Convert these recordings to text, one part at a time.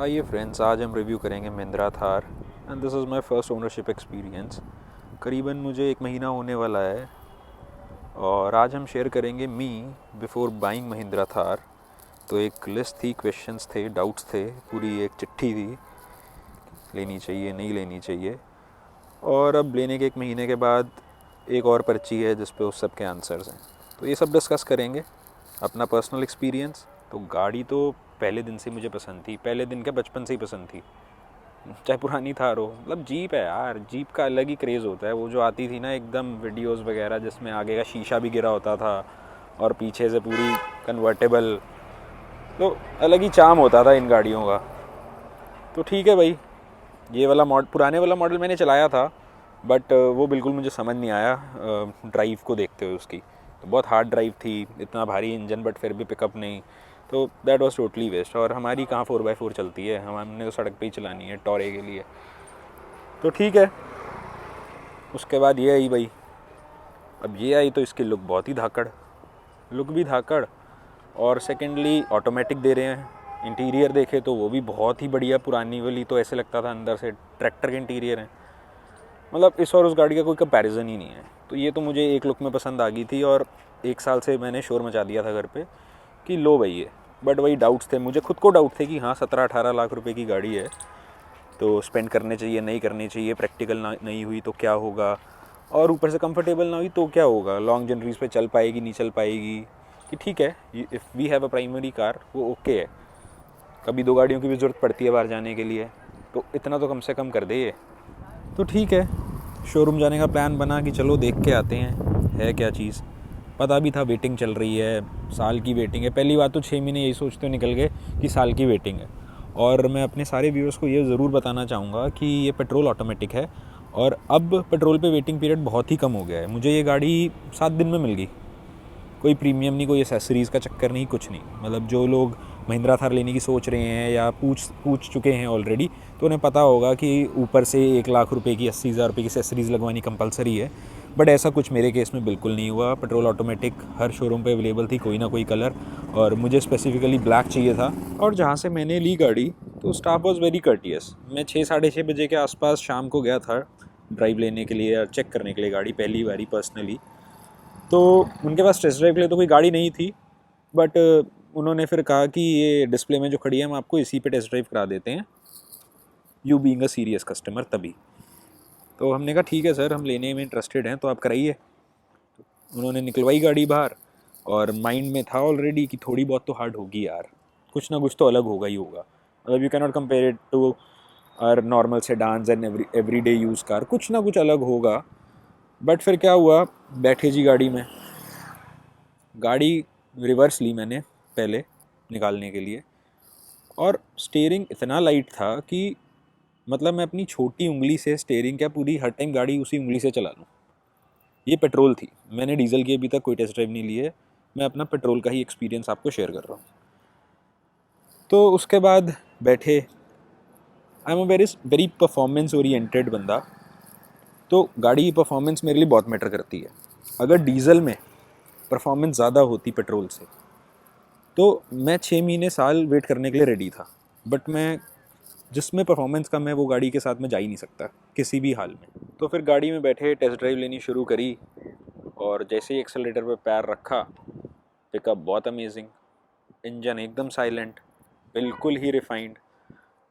आइए फ्रेंड्स, आज हम रिव्यू करेंगे Mahindra Thar and this is my first ownership experience. करीबन मुझे 1 महीना होने वाला है और आज हम शेयर करेंगे मी बिफोर बाइंग महिंद्रा थार। तो एक लिस्ट थी, क्वेश्चंस थे, डाउट्स थे, पूरी एक चिट्ठी थी, लेनी चाहिए नहीं लेनी चाहिए। और अब लेने के 1 महीने के बाद एक और पर्ची है जिस पे उस सब के आंसर्स हैं। तो ये सब डिस्कस करेंगे, अपना पर्सनल एक्सपीरियंस। तो गाड़ी तो पहले दिन से मुझे पसंद थी, पहले दिन के बचपन से ही पसंद थी, चाहे पुरानी थार हो। मतलब जीप है यार, जीप का अलग ही क्रेज़ होता है। वो जो आती थी ना एकदम वीडियोस वगैरह जिसमें आगे का शीशा भी गिरा होता था और पीछे से पूरी कन्वर्टेबल, तो अलग ही चार्म होता था इन गाड़ियों का। तो ठीक है भाई, ये वाला मॉडल, पुराने वाला मॉडल मैंने चलाया था, बट वो बिल्कुल मुझे समझ नहीं आया ड्राइव को देखते हुए उसकी। तो बहुत हार्ड ड्राइव थी, इतना भारी इंजन बट फिर भी पिकअप नहीं। तो दैट वाज टोटली वेस्ट। और हमारी कहाँ 4x4 चलती है, हमने तो सड़क पे ही चलानी है टॉरे के लिए। तो ठीक है, उसके बाद ये आई भाई। अब ये आई तो इसकी लुक बहुत ही धाकड़, लुक भी धाकड़, और सेकेंडली ऑटोमेटिक दे रहे हैं। इंटीरियर देखे तो वो भी बहुत ही बढ़िया। पुरानी वाली तो ऐसे लगता था अंदर से ट्रैक्टर के इंटीरियर हैं। मतलब इस और उस गाड़ी का कोई कंपैरिजन ही नहीं है। तो ये तो मुझे एक लुक में पसंद आ गई थी और 1 साल से मैंने शोर मचा दिया था घर पे कि लो भाई ये। बट वही डाउट्स थे, मुझे खुद को डाउट थे कि हाँ 17-18 लाख रुपए की गाड़ी है तो स्पेंड करने चाहिए नहीं करनी चाहिए, प्रैक्टिकल ना नहीं हुई तो क्या होगा, और ऊपर से कंफर्टेबल ना हुई तो क्या होगा, लॉन्ग जर्नीज पे चल पाएगी नहीं चल पाएगी। कि ठीक है, if we have a primary car वो ओके है, कभी 2 गाड़ियों की भी ज़रूरत पड़ती है बाहर जाने के लिए, तो इतना तो कम से कम कर दे ये। तो ठीक है, शोरूम जाने का प्लान बना कि चलो देख के आते हैं है क्या चीज़। पता भी था वेटिंग चल रही है, साल की वेटिंग है। पहली बात तो 6 महीने यही सोचते निकल गए कि साल की वेटिंग है। और मैं अपने सारे व्यूअर्स को ये ज़रूर बताना चाहूँगा कि ये पेट्रोल ऑटोमेटिक है और अब पेट्रोल पे वेटिंग पीरियड बहुत ही कम हो गया है। मुझे ये गाड़ी 7 दिन में मिल गई। कोई प्रीमियम नहीं, कोई एसेसरीज़ का चक्कर नहीं, कुछ नहीं। मतलब जो लोग महिंद्रा थार लेने की सोच रहे हैं या पूछ चुके हैं ऑलरेडी, तो उन्हें पता होगा कि ऊपर से 1 लाख रुपए की 80,000 रुपये की एसेसरीज़ लगवानी कंपलसरी है। बट ऐसा कुछ मेरे केस में बिल्कुल नहीं हुआ। पेट्रोल ऑटोमेटिक हर शोरूम पे अवेलेबल थी, कोई ना कोई कलर, और मुझे स्पेसिफिकली ब्लैक चाहिए था। और जहाँ से मैंने ली गाड़ी तो स्टाफ वॉज वेरी कर्टियस। मैं 6-6:30 बजे के आसपास शाम को गया था ड्राइव लेने के लिए, चेक करने के लिए गाड़ी पहली बारी पर्सनली। तो उनके पास टेस्ट ड्राइव के लिए तो कोई गाड़ी नहीं थी, बट उन्होंने फिर कहा कि ये डिस्प्ले में जो खड़ी है हम आपको इसी पे टेस्ट ड्राइव करा देते हैं, you being a serious customer तभी। तो हमने कहा ठीक है सर, हम लेने में इंटरेस्टेड हैं तो आप कराइए। उन्होंने निकलवाई गाड़ी बाहर, और माइंड में था ऑलरेडी कि थोड़ी बहुत तो हार्ड होगी यार, कुछ ना कुछ तो अलग होगा ही होगा। मतलब you can not compare it to our normal sedans and every day use car, कुछ ना कुछ अलग होगा। बट फिर क्या हुआ, बैठे जी गाड़ी में, गाड़ी रिवर्स ली मैंने पहले निकालने के लिए, और स्टीयरिंग इतना लाइट था कि मतलब मैं अपनी छोटी उंगली से स्टीयरिंग क्या, पूरी हर टाइम गाड़ी उसी उंगली से चला लूँ। ये पेट्रोल थी, मैंने डीजल की अभी तक कोई टेस्ट ड्राइव नहीं ली है, मैं अपना पेट्रोल का ही एक्सपीरियंस आपको शेयर कर रहा हूँ। तो उसके बाद बैठे, I am a very very performance oriented बंदा, तो गाड़ी की परफॉर्मेंस मेरे लिए बहुत मैटर करती है। अगर डीजल में परफॉर्मेंस ज़्यादा होती पेट्रोल से तो मैं 6 महीने साल वेट करने के लिए रेडी था। बट मैं जिसमें परफॉर्मेंस कम है वो गाड़ी के साथ में जा ही नहीं सकता किसी भी हाल में। तो फिर गाड़ी में बैठे टेस्ट ड्राइव लेनी शुरू करी, और जैसे ही एक्सेलेरेटर पे पैर रखा, पिकअप बहुत अमेजिंग, इंजन एकदम साइलेंट, बिल्कुल ही रिफाइंड।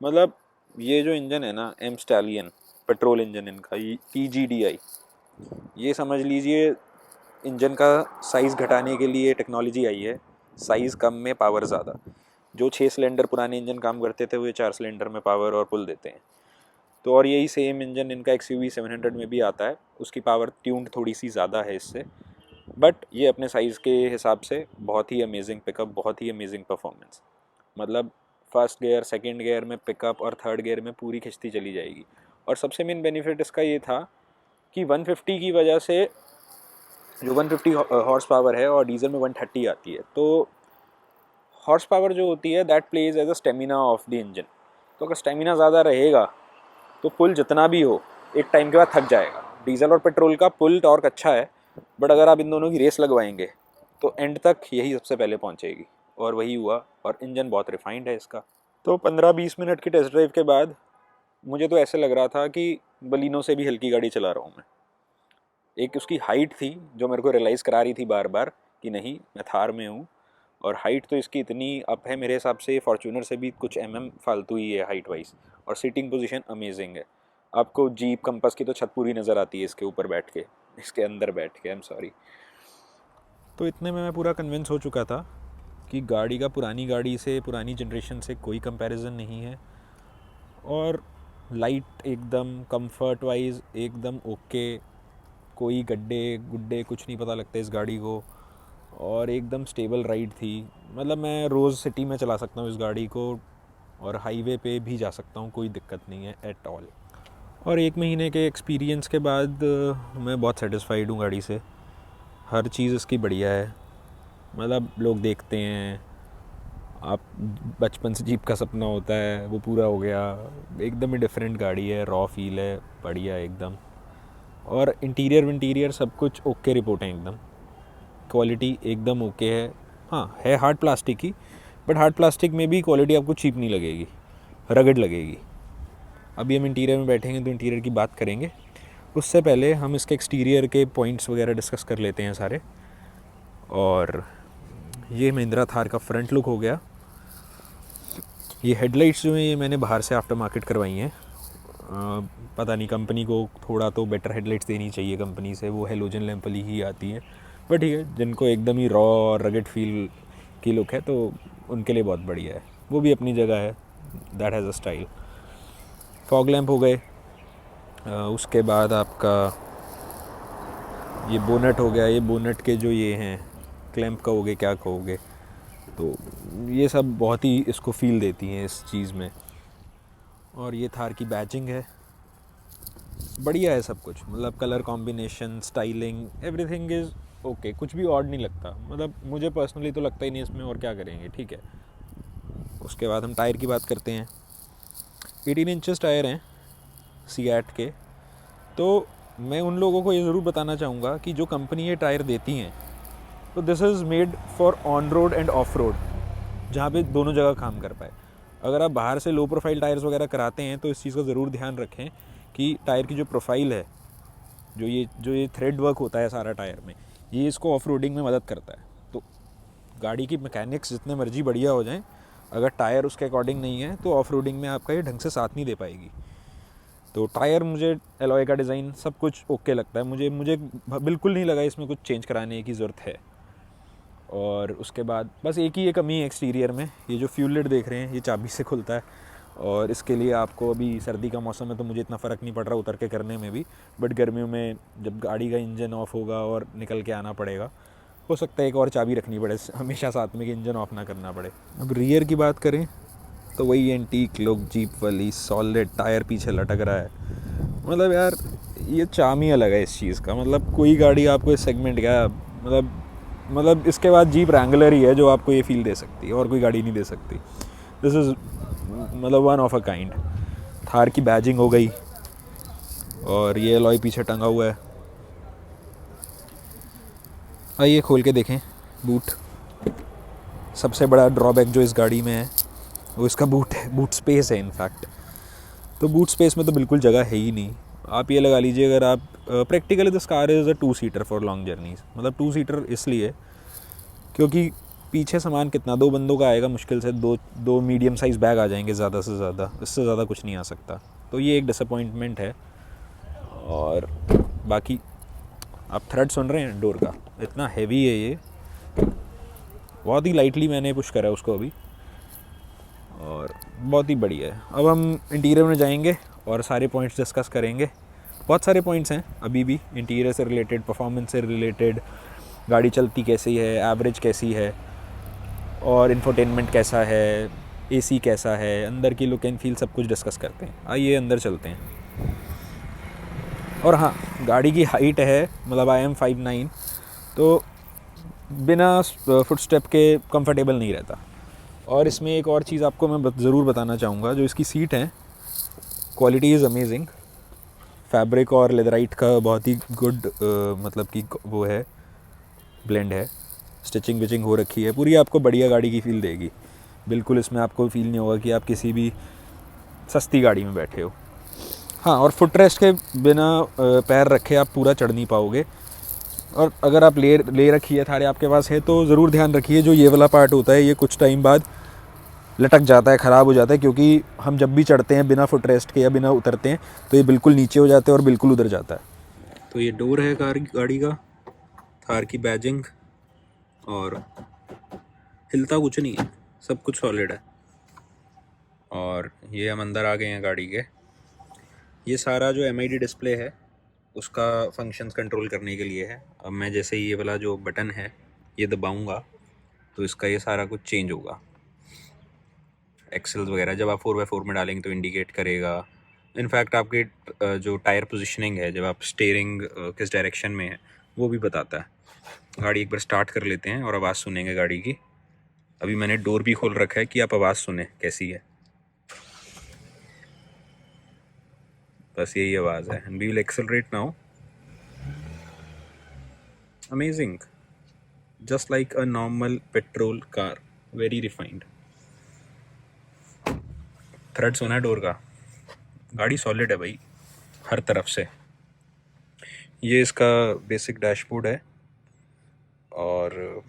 मतलब ये जो इंजन है ना, एम स्टैलियन पेट्रोल इंजन इनका, TGDI, ये समझ लीजिए इंजन का साइज़ घटाने के लिए टेक्नोलॉजी आई है। साइज़ कम में पावर ज़्यादा। जो 6 सिलेंडर पुराने इंजन काम करते थे वो 4 सिलेंडर में पावर और पुल देते हैं। तो और यही सेम इंजन इनका XUV 700 में भी आता है, उसकी पावर ट्यून्ड थोड़ी सी ज़्यादा है इससे, बट ये अपने साइज़ के हिसाब से बहुत ही अमेजिंग पिकअप, बहुत ही अमेजिंग परफॉर्मेंस। मतलब फर्स्ट गियर, सेकंड गियर में पिकअप और थर्ड गियर में पूरी खिंचती चली जाएगी। और सबसे मेन बेनिफिट इसका ये था कि 150 की वजह से, जो 150 हॉर्स पावर है और डीजल में 130 आती है, तो हॉर्स पावर जो होती है that plays as a stamina of the engine. तो अगर स्टेमिना ज़्यादा रहेगा तो पुल जितना भी हो एक टाइम के बाद थक जाएगा। डीजल और पेट्रोल का पुल टॉर्क अच्छा है, बट अगर आप इन दोनों की रेस लगवाएंगे तो एंड तक यही सबसे पहले पहुंचेगी, और वही हुआ। और इंजन बहुत रिफाइंड है इसका, तो 15-20 मिनट की टेस्ट ड्राइव के बाद मुझे तो ऐसे लग रहा था कि बलिनो से भी हल्की गाड़ी चला रहा हूँ मैं। एक उसकी हाइट थी जो मेरे को रियलाइज़ करा रही थी बार बार कि नहीं मैं थार में हूँ, और हाइट तो इसकी इतनी अप है मेरे हिसाब से फॉर्च्यूनर से भी कुछ फालतू ही है हाइट वाइज, और सीटिंग पोजीशन अमेजिंग है। आपको जीप कंपास की तो छत पूरी नज़र आती है इसके ऊपर बैठ के, इसके अंदर बैठ के, आई एम सॉरी। तो इतने में मैं पूरा कन्विंस हो चुका था कि गाड़ी का पुरानी गाड़ी से, पुरानी जनरेशन से कोई कंपैरिजन नहीं है, और लाइट एकदम, कंफर्ट वाइज एकदम ओके, कोई गड्ढे गुड्डे कुछ नहीं पता लगता इस गाड़ी को, और एकदम स्टेबल राइड थी। मतलब मैं रोज़ सिटी में चला सकता हूँ इस गाड़ी को, और हाईवे पे भी जा सकता हूँ, कोई दिक्कत नहीं है एट ऑल। और 1 महीने के एक्सपीरियंस के बाद मैं बहुत सेटिस्फाइड हूँ गाड़ी से। हर चीज़ इसकी बढ़िया है। मतलब लोग देखते हैं, आप बचपन से जीप का सपना होता है वो पूरा हो गया। एकदम ही डिफरेंट गाड़ी है, रॉ फील है, बढ़िया एकदम। और इंटीरियर सब कुछ ओके रिपोर्ट है एकदम, क्वालिटी एकदम ओके है। हाँ है हार्ड प्लास्टिक की, बट हार्ड प्लास्टिक में भी क्वालिटी आपको चीप नहीं लगेगी, रगड़ लगेगी। अभी हम इंटीरियर में बैठेंगे तो इंटीरियर की बात करेंगे, उससे पहले हम इसके एक्सटीरियर के पॉइंट्स वगैरह डिस्कस कर लेते हैं सारे। और ये महिंद्रा थार का फ्रंट लुक हो गया। ये हेडलाइट्स जो हैं ये मैंने बाहर से आफ्टर मार्केट करवाई हैं। पता नहीं, कंपनी को थोड़ा तो बेटर हेडलाइट्स देनी चाहिए कंपनी से, वो हेलोजन लैंप वाली ही आती हैं। बट ठीक है, जिनको एकदम ही रॉ और रगड फील की लुक है तो उनके लिए बहुत बढ़िया है, वो भी अपनी जगह है, that has a style. Fog lamp हो गए, उसके बाद आपका ये बोनट हो गया। ये बोनट के जो ये हैं क्लैंप कहोगे क्या कहोगे, तो ये सब बहुत ही इसको फील देती हैं इस चीज़ में। और ये थार की बैचिंग है, बढ़िया है सब कुछ। मतलब colour combination, styling, everything is okay, कुछ भी ऑड नहीं लगता। मतलब मुझे पर्सनली तो लगता ही नहीं इसमें और क्या करेंगे, ठीक है। उसके बाद हम टायर की बात करते हैं। 18 इंचेस टायर हैं सीएट के। तो मैं उन लोगों को ये ज़रूर बताना चाहूँगा कि जो कंपनी ये टायर देती हैं, तो this is made for on road end of road, जहाँ पे दोनों जगह काम कर पाए। अगर आप बाहर से लो प्रोफाइल टायर्स वगैरह कराते हैं तो इस चीज़ का ज़रूर ध्यान रखें कि टायर की जो प्रोफाइल है, जो ये थ्रेड वर्क होता है सारा टायर में, ये इसको ऑफ रोडिंग में मदद करता है। तो गाड़ी की मैकेनिक्स जितने मर्जी बढ़िया हो जाएं, अगर टायर उसके अकॉर्डिंग नहीं है तो ऑफ रोडिंग में आपका ये ढंग से साथ नहीं दे पाएगी। तो टायर, मुझे एलॉय का डिज़ाइन सब कुछ ओके लगता है। मुझे बिल्कुल नहीं लगा इसमें कुछ चेंज कराने की ज़रूरत है। और उसके बाद बस एक ही कमी है एक्सटीरियर में, ये जो फ्यूल लिड देख रहे हैं ये चाबी से खुलता है, और इसके लिए आपको, अभी सर्दी का मौसम है तो मुझे इतना फ़र्क नहीं पड़ रहा उतर के करने में भी, बट गर्मियों में जब गाड़ी का इंजन ऑफ होगा और निकल के आना पड़ेगा, हो सकता है एक और चाबी रखनी पड़े हमेशा साथ में कि इंजन ऑफ ना करना पड़े। अब रियर की बात करें तो वही एंटीक लुक, जीप वाली सॉलिड टायर पीछे लटक रहा है। मतलब यार ये चार्म ही अलग है इस चीज़ का। मतलब कोई गाड़ी आपको इस सेगमेंट का, मतलब इसके बाद जीप रैंगलर ही है जो आपको ये फील दे सकती है, और कोई गाड़ी नहीं दे सकती। दिस इज़ मतलब one of a kind. Thar की बैजिंग हो गई, और ये अलॉय पीछे टंगा हुआ है। आइए खोल के देखें बूट। सबसे बड़ा ड्रॉबैक जो इस गाड़ी में है वो इसका बूट है, बूट स्पेस है इनफैक्ट। तो बूट स्पेस में तो बिल्कुल जगह है ही नहीं। आप ये लगा लीजिए, अगर आप practically this car is a 2 seater for long journeys. मतलब 2 सीटर इसलिए क्योंकि पीछे सामान कितना, 2 बंदों का आएगा मुश्किल से, दो मीडियम साइज़ बैग आ जाएंगे ज़्यादा से ज़्यादा, इससे ज़्यादा कुछ नहीं आ सकता। तो ये एक डिसअपॉइंटमेंट है। और बाकी आप थ्रेड सुन रहे हैं डोर का, इतना हैवी है ये, बहुत ही लाइटली मैंने पुश करा है उसको अभी, और बहुत ही बढ़िया है। अब हम इंटीरियर में जाएंगे और सारे पॉइंट्स डिस्कस करेंगे। बहुत सारे पॉइंट्स हैं अभी भी इंटीरियर से रिलेटेड, परफॉर्मेंस से रिलेटेड, गाड़ी चलती कैसी है, एवरेज कैसी है, और इंफोटेनमेंट कैसा है, एसी कैसा है, अंदर की लुक एंड फील, सब कुछ डिस्कस करते हैं। आइए अंदर चलते हैं। और हाँ, गाड़ी की हाइट है, मतलब आई एम 5'9", तो बिना फुट स्टेप के कंफर्टेबल नहीं रहता। और इसमें एक और चीज़ आपको मैं ज़रूर बताना चाहूँगा, जो इसकी सीट है, क्वालिटी इज़ अमेजिंग। फैब्रिक और लेदराइट का बहुत ही गुड मतलब कि वो है, ब्लेंड है। स्टिचिंग विचिंग हो रखी है पूरी, आपको बढ़िया गाड़ी की फील देगी। बिल्कुल इसमें आपको फील नहीं होगा कि आप किसी भी सस्ती गाड़ी में बैठे हो। हाँ, और फुट रेस्ट के बिना पैर रखे आप पूरा चढ़ नहीं पाओगे। और अगर आप ले रखी थार आपके पास है तो ज़रूर ध्यान रखिए, जो ये वाला पार्ट होता है ये कुछ टाइम बाद लटक जाता है, ख़राब हो जाता है, क्योंकि हम जब भी चढ़ते हैं बिना फुट रेस्ट के या बिना उतरते हैं तो ये बिल्कुल नीचे हो जाते हैं और बिल्कुल उधर जाता है। तो ये डोर है गाड़ी का, थार की बैजिंग, और हिलता कुछ नहीं है, सब कुछ सॉलिड है। और ये हम अंदर आ गए हैं गाड़ी के। ये सारा जो MID डिस्प्ले है उसका फंक्शंस कंट्रोल करने के लिए है। अब मैं जैसे ये वाला जो बटन है ये दबाऊंगा तो इसका ये सारा कुछ चेंज होगा। एक्सेल्स वगैरह जब आप 4x4 में डालेंगे तो इंडिकेट करेगा। इनफैक्ट आपके जो टायर पोजीशनिंग है, जब आप स्टीयरिंग किस डायरेक्शन में है वो भी बताता है। गाड़ी एक बार स्टार्ट कर लेते हैं और आवाज़ सुनेंगे गाड़ी की। अभी मैंने डोर भी खोल रखा है कि आप आवाज़ सुने कैसी है। बस यही आवाज़ है। And we will accelerate now. Amazing, just like a normal petrol car, very refined. थ्रेड सुना है डोर का। गाड़ी सॉलिड है भाई हर तरफ से। ये इसका बेसिक डैशबोर्ड है और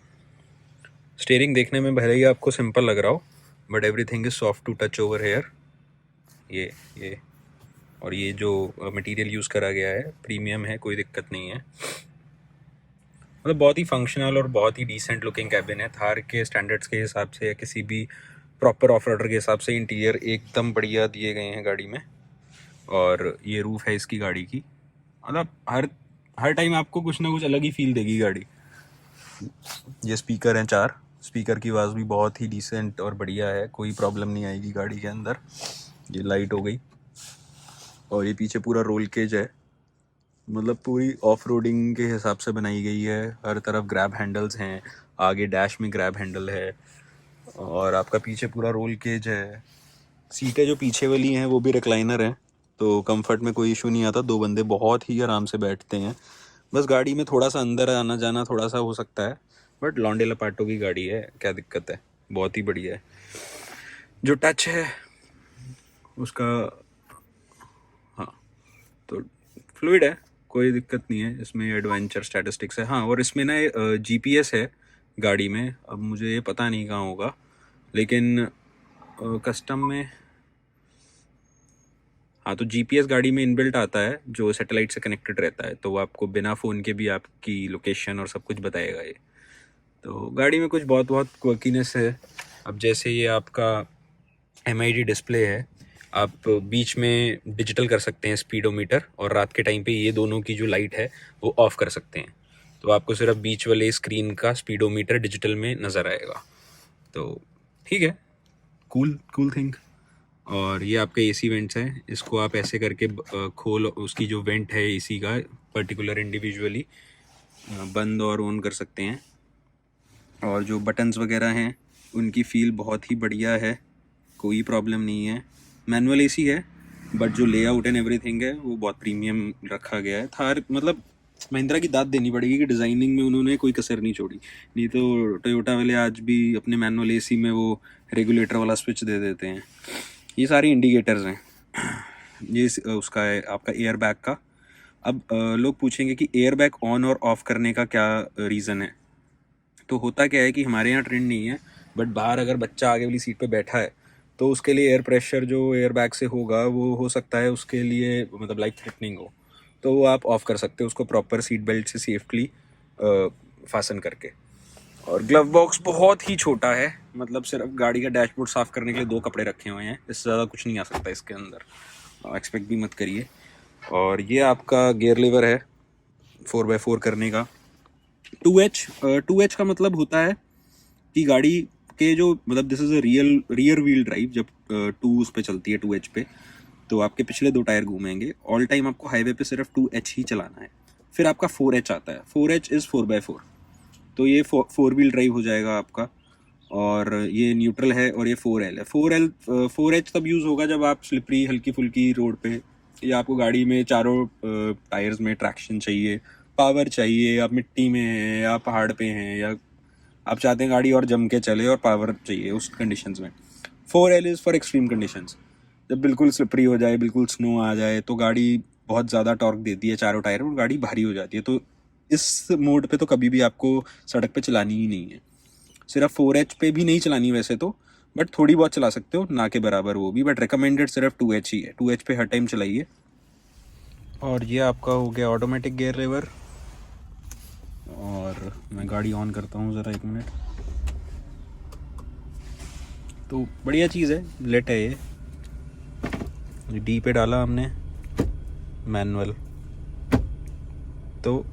स्टीयरिंग देखने में भले ही आपको सिंपल लग रहा हो but everything is soft to touch over here. ये और ये जो मटेरियल यूज़ करा गया है प्रीमियम है, कोई दिक्कत नहीं है। मतलब बहुत ही फंक्शनल और बहुत ही डिसेंट लुकिंग कैबिन है। थार के स्टैंडर्ड्स के हिसाब से या किसी भी प्रॉपर ऑफ रोडर के हिसाब से इंटीरियर एकदम बढ़िया दिए गए हैं गाड़ी में। और ये रूफ़ है इसकी गाड़ी की। मतलब हर टाइम आपको कुछ ना कुछ अलग ही फील देगी गाड़ी। ये स्पीकर हैं 4, स्पीकर की आवाज़ भी बहुत ही डिसेंट और बढ़िया है, कोई प्रॉब्लम नहीं आएगी गाड़ी के अंदर। ये लाइट हो गई और ये पीछे पूरा रोल केज है, मतलब पूरी ऑफ रोडिंग के हिसाब से बनाई गई है। हर तरफ ग्रैब हैंडल्स हैं, आगे डैश में ग्रैब हैंडल है और आपका पीछे पूरा रोल केज है। सीटें जो पीछे वाली हैं वो भी रिक्लाइनर हैं, तो कंफर्ट में कोई इशू नहीं आता। 2 बंदे बहुत ही आराम से बैठते हैं। बस गाड़ी में थोड़ा सा अंदर आना जाना थोड़ा सा हो सकता है, बट लॉन्डे लपाटो की गाड़ी है, क्या दिक्कत है, बहुत ही बढ़िया है। जो टच है उसका, हाँ तो फ्लूइड है, कोई दिक्कत नहीं है इसमें। एडवेंचर स्टैटिस्टिक्स है, हाँ, और इसमें ना GPS है गाड़ी में। अब मुझे ये पता नहीं कहाँ होगा, लेकिन कस्टम में, हाँ, तो GPS गाड़ी में इनबिल्ट आता है जो सैटेलाइट से कनेक्टेड रहता है, तो वो आपको बिना फ़ोन के भी आपकी लोकेशन और सब कुछ बताएगा ये। तो गाड़ी में कुछ बहुत क्वर्कीनेस है। अब जैसे ये आपका MID डिस्प्ले है, आप बीच में डिजिटल कर सकते हैं स्पीडोमीटर, और रात के टाइम पे ये दोनों की जो लाइट है वो ऑफ़ कर सकते हैं, तो आपको सिर्फ बीच वाले स्क्रीन का स्पीडोमीटर डिजिटल में नज़र आएगा। तो ठीक है, कूल थिंग। और ये आपका AC वेंट्स है, इसको आप ऐसे करके खोल, उसकी जो वेंट है AC का पर्टिकुलर इंडिविजुअली बंद और ऑन कर सकते हैं। और जो बटन्स वगैरह हैं उनकी फ़ील बहुत ही बढ़िया है, कोई प्रॉब्लम नहीं है। मैनुअल AC है बट जो लेआउट एंड एवरीथिंग है वो बहुत प्रीमियम रखा गया है। थार मतलब महिंद्रा की दाद देनी पड़ेगी कि डिज़ाइनिंग में उन्होंने कोई कसर नहीं छोड़ी, नहीं तो टोयोटा वाले आज भी अपने मैनुअल AC में वो रेगुलेटर वाला स्विच दे देते हैं। ये सारे इंडिकेटर्स हैं। ये उसका है आपका एयर बैग का। अब लोग पूछेंगे कि एयर बैग ऑन और ऑफ़ करने का क्या रीज़न है। तो होता क्या है कि हमारे यहाँ ट्रेंड नहीं है, बट बाहर अगर बच्चा आगे वाली सीट पे बैठा है तो उसके लिए एयर प्रेशर जो एयर बैग से होगा वो हो सकता है उसके लिए मतलब लाइफ थ्रेटनिंग हो, तो वो आप ऑफ़ कर सकते हो उसको प्रॉपर सीट बेल्ट से सेफ्टली फासन करके। और ग्लव बॉक्स बहुत ही छोटा है, मतलब सिर्फ गाड़ी का डैशबोर्ड साफ़ करने के लिए 2 कपड़े रखे हुए हैं, इससे ज़्यादा कुछ नहीं आ सकता इसके अंदर, एक्सपेक्ट भी मत करिए। और ये आपका गियर लीवर है 4x4 करने का। 2H का मतलब होता है कि गाड़ी के जो मतलब this is a rear wheel drive. जब 2 उस पे चलती है 2H पे, तो आपके पिछले 2 टायर घूमेंगे। ऑल टाइम आपको हाईवे पे सिर्फ 2H ही चलाना है। फिर आपका 4H आता है, 4H इज़ 4x4, तो ये 4 व्हील ड्राइव हो जाएगा आपका। और ये न्यूट्रल है और ये 4L है। 4H तब यूज़ होगा जब आप स्लिपरी हल्की फुल्की रोड पे, या आपको गाड़ी में चारों टायर्स में ट्रैक्शन चाहिए, पावर चाहिए, आप मिट्टी में हैं या पहाड़ पे हैं या आप चाहते हैं गाड़ी और जम के चले और पावर चाहिए उस कंडीशंस में। 4L is for extreme conditions. जब बिल्कुल स्लिपरी हो जाए, बिल्कुल स्नो आ जाए, तो गाड़ी बहुत ज़्यादा टॉर्क देती है चारों टायर और गाड़ी भारी हो जाती है। तो इस मोड पे तो कभी भी आपको सड़क पे चलानी ही नहीं है। सिर्फ 4H पे भी नहीं चलानी वैसे तो, बट थोड़ी बहुत चला सकते हो, ना के बराबर वो भी, बट रिकमेंडेड सिर्फ 2H ही है। 2H पे हर टाइम चलाइए। और ये आपका हो गया ऑटोमेटिक गियर लीवर। और मैं गाड़ी ऑन करता हूँ ज़रा, 1 मिनट। तो बढ़िया चीज़ है, लेट है ये डी पे डाला हमने मैनुअल। तो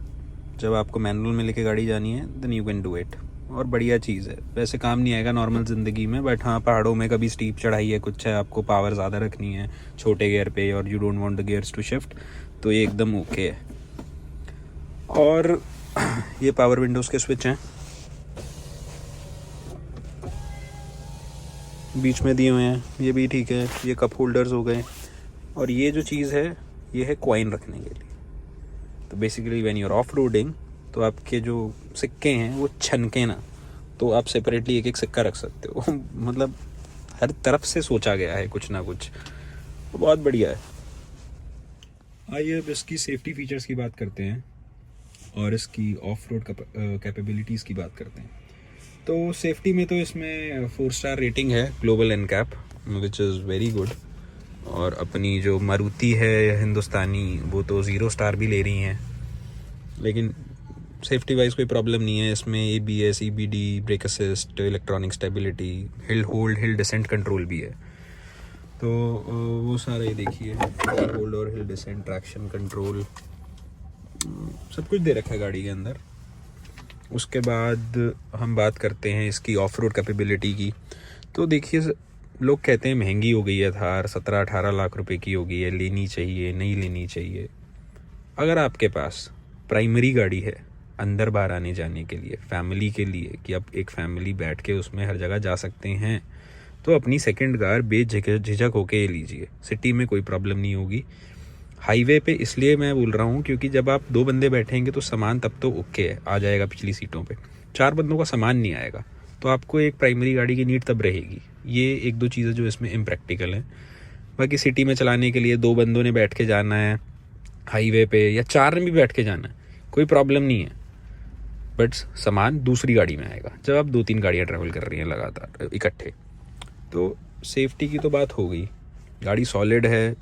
जब आपको मैनुअल में लेके गाड़ी जानी है then you can do it. और बढ़िया चीज़ है, वैसे काम नहीं आएगा नॉर्मल ज़िंदगी में, बट हाँ पहाड़ों में कभी स्टीप चढ़ाई है, कुछ है, आपको पावर ज़्यादा रखनी है छोटे गियर पे और you don't want the gears to shift, तो ये एकदम ओके है। और ये पावर विंडोज़ के स्विच हैं, बीच में दिए हुए हैं, ये भी ठीक है। ये कप होल्डर्स हो गए। और ये जो चीज़ है ये है कॉइन रखने के लिए। तो basically when you are off roading, तो आपके जो सिक्के हैं वो छनके ना, तो आप सेपरेटली एक एक सिक्का रख सकते हो। मतलब हर तरफ से सोचा गया है कुछ ना कुछ, तो बहुत बढ़िया है। आइए अब इसकी सेफ्टी फीचर्स की बात करते हैं और इसकी ऑफ रोड कैपेबिलिटीज़ की बात करते हैं। तो सेफ्टी में तो इसमें 4 स्टार रेटिंग है global NCAP, which is very good. और अपनी जो मारुति है हिंदुस्तानी, वो तो 0 स्टार भी ले रही हैं, लेकिन सेफ्टी वाइज कोई प्रॉब्लम नहीं है इसमें। ABS, EBD, brake assist, electronic stability, hill hold, hill descent control भी है। तो वो सारा ये देखिए, हिल होल्ड और हिल डिसेंट, ट्रैक्शन कंट्रोल, सब कुछ दे रखा है गाड़ी के अंदर। उसके बाद हम बात करते हैं इसकी ऑफ रोड कैपेबिलिटी की। तो देखिए, लोग कहते हैं महंगी हो गई है थार, 17-18 लाख रुपए की हो गई है, लेनी चाहिए नहीं लेनी चाहिए। अगर आपके पास प्राइमरी गाड़ी है अंदर बाहर आने जाने के लिए, फैमिली के लिए, कि आप एक फैमिली बैठ के उसमें हर जगह जा सकते हैं, तो अपनी सेकंड कार बेझिझक होके लीजिए। सिटी में कोई प्रॉब्लम नहीं होगी। हाईवे पे इसलिए मैं बोल रहा हूँ क्योंकि जब आप 2 बंदे बैठेंगे तो सामान तब तो ओके है, आ जाएगा पिछली सीटों पे। 4 बंदों का सामान नहीं आएगा, तो आपको एक प्राइमरी गाड़ी की नीड तब रहेगी। ये 1-2 चीज़ें जो इसमें इम्प्रैक्टिकल हैं। बाकी सिटी में चलाने के लिए 2 बंदों ने बैठ के जाना है हाईवे पे, या 4 ने भी बैठ के जाना है, कोई प्रॉब्लम नहीं है। बट सामान दूसरी गाड़ी में आएगा जब आप 2-3 गाड़ियाँ ट्रैवल कर रही हैं लगातार इकट्ठे। तो सेफ्टी की तो बात हो गई। गाड़ी सॉलिड है,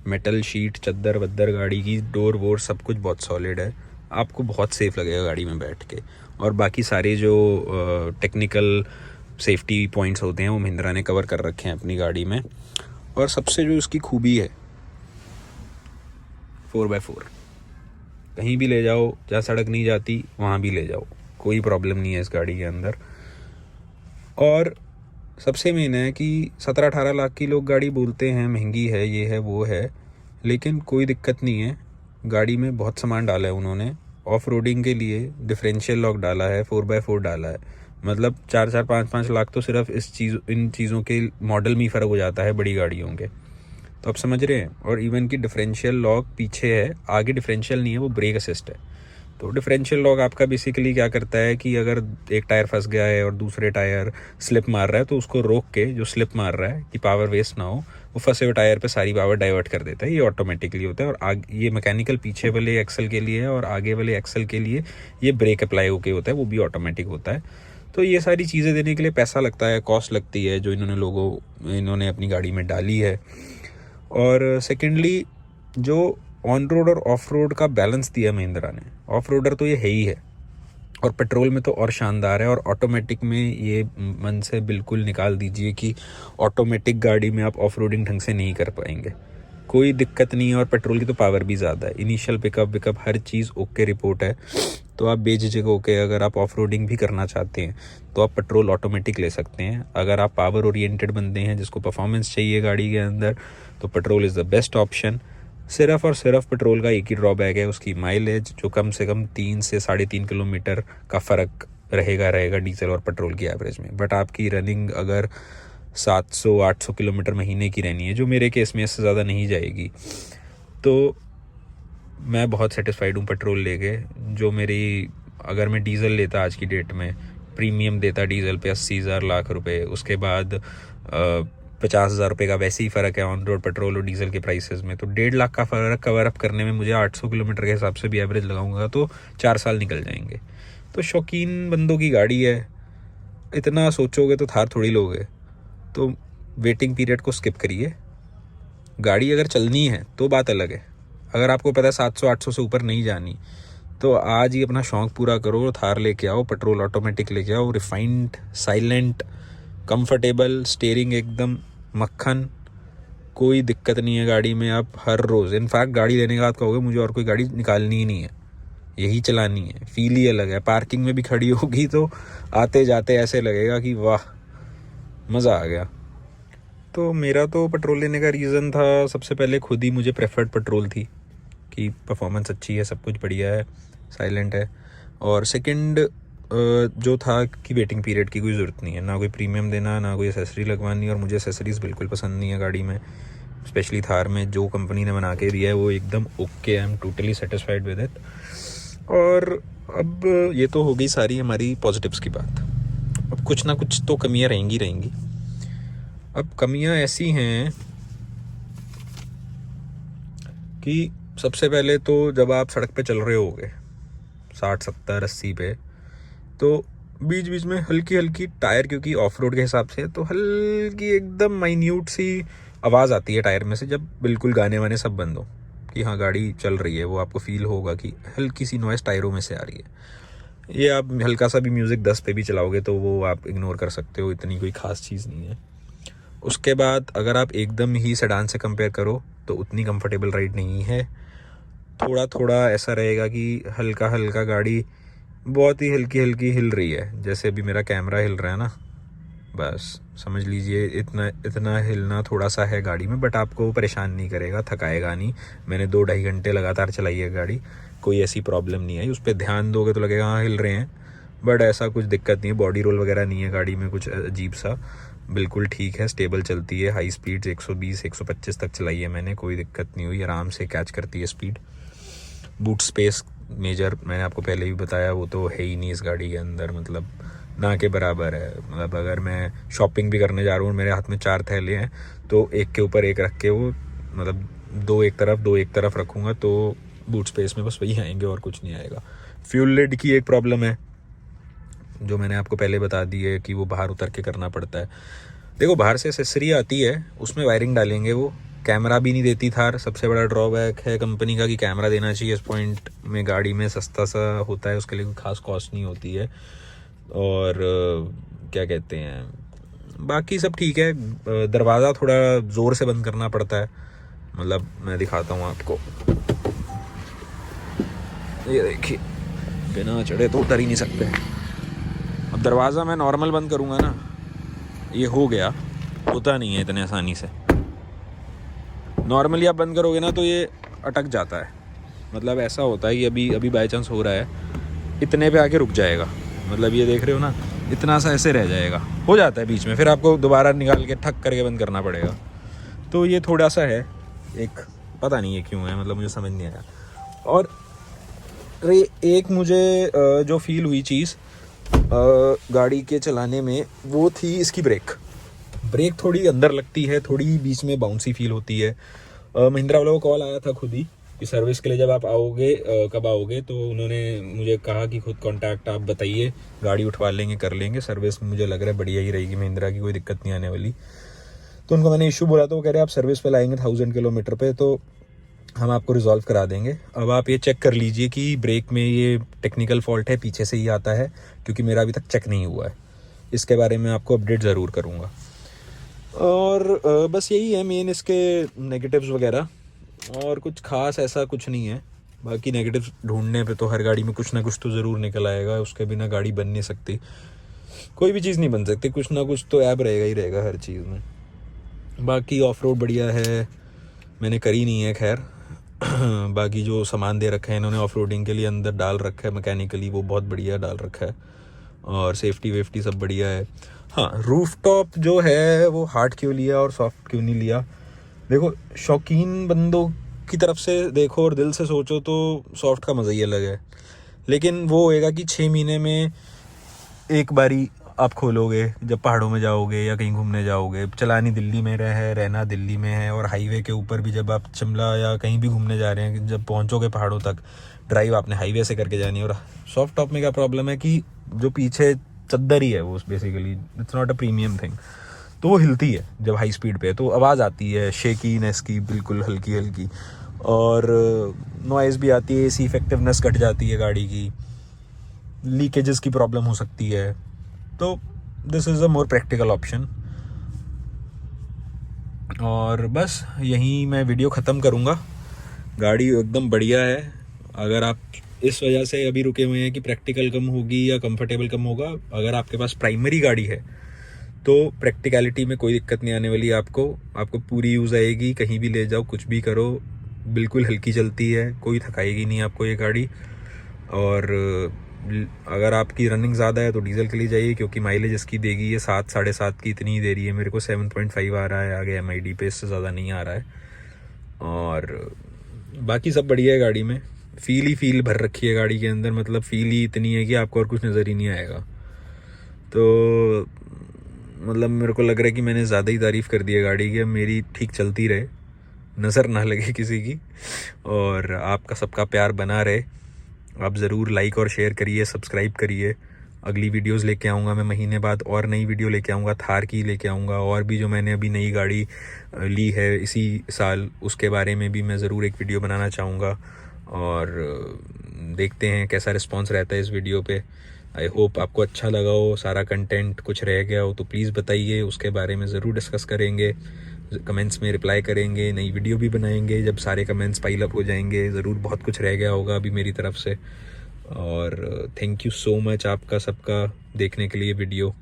मेटल शीट, चद्दर वद्दर, गाड़ी की डोर वोर सब कुछ बहुत सॉलिड है, आपको बहुत सेफ़ लगेगा गाड़ी में बैठ के। और बाकी सारे जो टेक्निकल सेफ्टी पॉइंट्स होते हैं वो महिंद्रा ने कवर कर रखे हैं अपनी गाड़ी में। और सबसे जो इसकी खूबी है, 4x4 कहीं भी ले जाओ, जहाँ सड़क नहीं जाती वहाँ भी ले जाओ, कोई प्रॉब्लम नहीं है इस गाड़ी के अंदर। और सबसे मेन है कि 17-18 लाख की लोग गाड़ी बोलते हैं महंगी है, ये है वो है, लेकिन कोई दिक्कत नहीं है। गाड़ी में बहुत सामान डाला है उन्होंने। ऑफ रोडिंग के लिए डिफरेंशियल लॉक डाला है, 4x4 डाला है। मतलब 4-4, 5-5 लाख तो सिर्फ इन चीज़ों के मॉडल में ही फ़र्क हो जाता है बड़ी गाड़ियों के, तो आप समझ रहे हैं। और इवन की डिफरेंशियल लॉक पीछे है, आगे डिफरेंशियल नहीं है, वो ब्रेक असिस्ट है। तो डिफरेंशियल लॉक आपका बेसिकली क्या करता है कि अगर एक टायर फंस गया है और दूसरे टायर स्लिप मार रहा है, तो उसको रोक के, जो स्लिप मार रहा है कि पावर वेस्ट ना हो, वो फंसे हुए टायर पे सारी पावर डाइवर्ट कर देता है। ये ऑटोमेटिकली होता है। और ये मैकेनिकल पीछे वाले एक्सल के लिए है, और आगे वाले एक्सल के लिए ये ब्रेक अप्लाई होके होता है, वो भी ऑटोमेटिक होता है। तो ये सारी चीज़ें देने के लिए पैसा लगता है, कॉस्ट लगती है, जो इन्होंने अपनी गाड़ी में डाली है। और सेकेंडली, जो ऑन रोड और ऑफ रोड का बैलेंस दिया महिंद्रा ने, ऑफ रोडर तो ये है ही है, और पेट्रोल में तो और शानदार है। और ऑटोमेटिक में ये मन से बिल्कुल निकाल दीजिए कि ऑटोमेटिक गाड़ी में आप ऑफ रोडिंग ढंग से नहीं कर पाएंगे, कोई दिक्कत नहीं है। और पेट्रोल की तो पावर भी ज़्यादा है, इनिशियल पिकअप हर चीज़ ओके रिपोर्ट है। तो आप बेझिझक होके, अगर आप ऑफ रोडिंग भी करना चाहते हैं तो आप पेट्रोल ऑटोमेटिक ले सकते हैं। अगर आप पावर ओरिएंटेड बंदे हैं जिसको परफॉर्मेंस चाहिए गाड़ी के अंदर, तो petrol is the best option. सिर्फ और सिर्फ पेट्रोल का एक ही ड्रॉबैक है, उसकी माइलेज, जो कम से कम 3 से 3.5 किलोमीटर का फ़र्क रहेगा डीजल और पेट्रोल की एवरेज में। बट आपकी रनिंग अगर 700-800 किलोमीटर महीने की रहनी है, जो मेरे केस में इससे ज़्यादा नहीं जाएगी, तो मैं बहुत सेटिस्फाइड हूँ पेट्रोल लेके। जो मेरी, अगर मैं डीज़ल लेता आज की डेट में प्रीमियम देता डीजल पे 80,000 लाख रुपए, उसके बाद 50,000 रुपये का वैसे ही फ़र्क है ऑन रोड पेट्रोल और डीजल के प्राइसेस में। तो 1.5 लाख का फ़र्क कवर अप करने में मुझे 800 किलोमीटर के हिसाब से भी एवरेज लगाऊंगा तो 4 साल निकल जाएंगे। तो शौकीन बंदों की गाड़ी है, इतना सोचोगे तो थार थोड़ी लोगे। तो वेटिंग पीरियड को स्किप करिए। गाड़ी अगर चलनी है तो बात अलग है, अगर आपको पता है 700-800 से ऊपर नहीं जानी तो आज ही अपना शौक़ पूरा करो, थार लेके आओ, पेट्रोल ऑटोमेटिक लेके आओ, रिफाइंड, साइलेंट, कंफर्टेबल, स्टीयरिंग एकदम मक्खन, कोई दिक्कत नहीं है गाड़ी में। आप हर रोज़, इनफैक्ट गाड़ी लेने के बाद कहोगे मुझे और कोई गाड़ी निकालनी ही नहीं है, यही चलानी है। फील ही अलग है, पार्किंग में भी खड़ी होगी तो आते जाते ऐसे लगेगा कि वाह मज़ा आ गया। तो मेरा तो पेट्रोल लेने का रीज़न था, सबसे पहले खुद ही मुझे प्रेफर्ड पेट्रोल थी कि परफॉर्मेंस अच्छी है, सब कुछ बढ़िया है, साइलेंट है। और सेकंड जो था कि वेटिंग पीरियड की कोई ज़रूरत नहीं है, ना कोई प्रीमियम देना, ना कोई एसेसरी लगवानी, और मुझे एसेसरीज़ बिल्कुल पसंद नहीं है गाड़ी में, स्पेशली थार में। जो कंपनी ने बना के दिया है वो एकदम okay, I am totally satisfied with it. और अब ये तो हो गई सारी हमारी पॉजिटिव्स की बात। अब कुछ ना कुछ तो कमियां रहेंगी। अब कमियां ऐसी हैं कि सबसे पहले तो जब आप सड़क पे चल रहे होगे 60-70-80 पे, तो बीच बीच में हल्की हल्की टायर, क्योंकि ऑफ रोड के हिसाब से तो हल्की एकदम माइन्यूट सी आवाज़ आती है टायर में से, जब बिल्कुल गाने वाने सब बंद हो कि हाँ गाड़ी चल रही है, वो आपको फील होगा कि हल्की सी नॉइज़ टायरों में से आ रही है। ये आप हल्का सा भी म्यूज़िक 10 पे भी चलाओगे तो वो आप इग्नोर कर सकते हो, इतनी कोई ख़ास चीज़ नहीं है। उसके बाद अगर आप एकदम ही सेडान से कंपेयर करो तो उतनी कंफर्टेबल राइड नहीं है, थोड़ा थोड़ा ऐसा रहेगा कि हल्का हल्का गाड़ी बहुत ही हल्की हल्की हिल रही है, जैसे अभी मेरा कैमरा हिल रहा है ना, बस समझ लीजिए इतना हिलना थोड़ा सा है गाड़ी में, बट आपको परेशान नहीं करेगा, थकाएगा नहीं। मैंने 2-2.5 घंटे लगातार चलाई है गाड़ी, कोई ऐसी प्रॉब्लम नहीं आई। उस पर ध्यान दोगे तो लगेगा हाँ हिल रहे हैं, बट ऐसा कुछ दिक्कत नहीं है, बॉडी रोल वगैरह नहीं है गाड़ी में कुछ अजीब सा, बिल्कुल ठीक है, स्टेबल चलती है। हाई स्पीड 120-125 तक चलाई है मैंने, कोई दिक्कत नहीं हुई, आराम से कैच करती है स्पीड। बूट स्पेस मेजर मैंने आपको पहले ही बताया, वो तो है ही नहीं इस गाड़ी के अंदर, मतलब ना के बराबर है। मतलब अगर मैं शॉपिंग भी करने जा रहा हूँ, मेरे हाथ में 4 थैले हैं, तो एक के ऊपर एक रख के वो मतलब 2 एक तरफ रखूँगा तो बूट स्पेस में बस वही आएंगे और कुछ नहीं आएगा। फ्यूल लिड की एक प्रॉब्लम है जो मैंने आपको पहले बता दी है कि वो बाहर उतर के करना पड़ता है। देखो बाहर से एसेसरी आती है, उसमें वायरिंग डालेंगे, वो कैमरा भी नहीं देती थार, सबसे बड़ा ड्रॉबैक है कंपनी का कि कैमरा देना चाहिए इस पॉइंट में गाड़ी में, सस्ता सा होता है, उसके लिए कोई खास कॉस्ट नहीं होती है। और क्या कहते हैं, बाकी सब ठीक है। दरवाज़ा थोड़ा ज़ोर से बंद करना पड़ता है, मतलब मैं दिखाता हूँ आपको, ये देखिए बिना चढ़े तो उतर ही नहीं सकते। अब दरवाज़ा मैं नॉर्मल बंद करूँगा ना, ये हो गया, होता नहीं है इतने आसानी से। नॉर्मली आप बंद करोगे ना तो ये अटक जाता है, मतलब ऐसा होता है कि अभी बाई चांस हो रहा है, इतने पे आके रुक जाएगा, मतलब ये देख रहे हो ना, इतना सा ऐसे रह जाएगा, हो जाता है बीच में, फिर आपको दोबारा निकाल के ठक करके बंद करना पड़ेगा। तो ये थोड़ा सा है एक, पता नहीं है क्यों है, मतलब मुझे समझ नहीं आया। और एक मुझे जो फील हुई चीज़ गाड़ी के चलाने में, वो थी इसकी ब्रेक थोड़ी अंदर लगती है, थोड़ी बीच में बाउंसी फील होती है। महिंद्रा वालों को कॉल आया था खुद ही कि सर्विस के लिए जब आप आओगे कब आओगे, तो उन्होंने मुझे कहा कि खुद कांटेक्ट आप बताइए, गाड़ी उठवा लेंगे, कर लेंगे सर्विस, मुझे लग रहा है बढ़िया ही रहेगी महिंद्रा की, कोई दिक्कत नहीं आने वाली। तो उनको मैंने इशू बोला तो वो कह रहे आप सर्विस पे लाएंगे 1000 किलोमीटर पे तो हम आपको रिजॉल्व करा देंगे। अब आप ये चेक कर लीजिए कि ब्रेक में ये टेक्निकल फॉल्ट है, पीछे से ही आता है, क्योंकि मेरा अभी तक चेक नहीं हुआ है, इसके बारे में आपको अपडेट ज़रूर करूँगा। और बस यही है मेन इसके नेगेटिव्स वगैरह, और कुछ खास ऐसा कुछ नहीं है। बाकी नेगेटिव्स ढूंढने पे तो हर गाड़ी में कुछ ना कुछ तो ज़रूर निकल आएगा, उसके बिना गाड़ी बन नहीं सकती, कोई भी चीज़ नहीं बन सकती, कुछ ना कुछ तो ऐप रहेगा ही रहेगा हर चीज़ में। बाकी ऑफ रोड बढ़िया है, मैंने करी नहीं है खैर। बाकी जो सामान दे रखे हैं इन्होंने ऑफ रोडिंग के लिए अंदर डाल रखा है मैकेनिकली, वो बहुत बढ़िया डाल रखा है, और सेफ्टी वेफ्टी सब बढ़िया है। हाँ, रूफ टॉप जो है वो हार्ड क्यों लिया और सॉफ्ट क्यों नहीं लिया, देखो शौकीन बंदों की तरफ से देखो और दिल से सोचो तो सॉफ्ट का मज़ा ही अलग है, लेकिन वो होएगा कि 6 महीने में एक बारी आप खोलोगे जब पहाड़ों में जाओगे या कहीं घूमने जाओगे, चलानी दिल्ली में रहना दिल्ली में है, और हाईवे के ऊपर भी जब आप शिमला या कहीं भी घूमने जा रहे हैं, जब पहुंचोगे पहाड़ों तक, ड्राइव आपने हाईवे से करके जानी है। और सॉफ्ट टॉप में क्या प्रॉब्लम है कि जो पीछे चद्दर ही है वो basically, it's not a premium thing, तो वो हिलती है जब हाई स्पीड पे, तो आवाज़ आती है शेकीनेस की, बिल्कुल हल्की हल्की, और नॉइज़ भी आती है, एसी इफेक्टिवनेस घट जाती है गाड़ी की, लीकेजेस की प्रॉब्लम हो सकती है। तो this is a more practical option. और बस यहीं मैं वीडियो ख़त्म करूँगा। गाड़ी एकदम बढ़िया है। अगर आप इस वजह से अभी रुके हुए हैं कि प्रैक्टिकल कम होगी या कंफर्टेबल कम होगा, अगर आपके पास प्राइमरी गाड़ी है तो प्रैक्टिकलिटी में कोई दिक्कत नहीं आने वाली आपको पूरी यूज़ आएगी, कहीं भी ले जाओ, कुछ भी करो, बिल्कुल हल्की चलती है, कोई थकाएगी नहीं आपको ये गाड़ी। और अगर आपकी रनिंग ज़्यादा है तो डीजल के लिए जाइए, क्योंकि माइलेज इसकी देगी ये 7 साढ़े 7 की इतनी ही दे रही है। मेरे को 7.5 आ रहा है आगे MID पे, इससे ज़्यादा नहीं आ रहा है। और बाकी सब बढ़िया है गाड़ी में, फील भर रखी है गाड़ी के अंदर, मतलब फील ही इतनी है कि आपको और कुछ नज़र ही नहीं आएगा। तो मतलब मेरे को लग रहा है कि मैंने ज़्यादा ही तारीफ़ कर दी है गाड़ी की। अब मेरी ठीक चलती रहे, नज़र ना लगे किसी की, और आपका सबका प्यार बना रहे। आप ज़रूर लाइक और शेयर करिए, सब्सक्राइब करिए। अगली वीडियोस लेके आऊँगा मैं महीने बाद, और नई वीडियो लेके आऊँगा, थार की लेके आऊँगा, और भी जो मैंने अभी नई गाड़ी ली है इसी साल, उसके बारे में भी मैं ज़रूर एक वीडियो बनाना चाहूँगा। और देखते हैं कैसा रिस्पॉन्स रहता है इस वीडियो पे। आई होप आपको अच्छा लगा हो सारा कंटेंट, कुछ रह गया हो तो प्लीज़ बताइए, उसके बारे में ज़रूर डिस्कस करेंगे, कमेंट्स में रिप्लाई करेंगे, नई वीडियो भी बनाएंगे जब सारे कमेंट्स पाइल अप हो जाएंगे। ज़रूर बहुत कुछ रह गया होगा अभी मेरी तरफ से। और थैंक यू सो मच आपका सबका देखने के लिए वीडियो।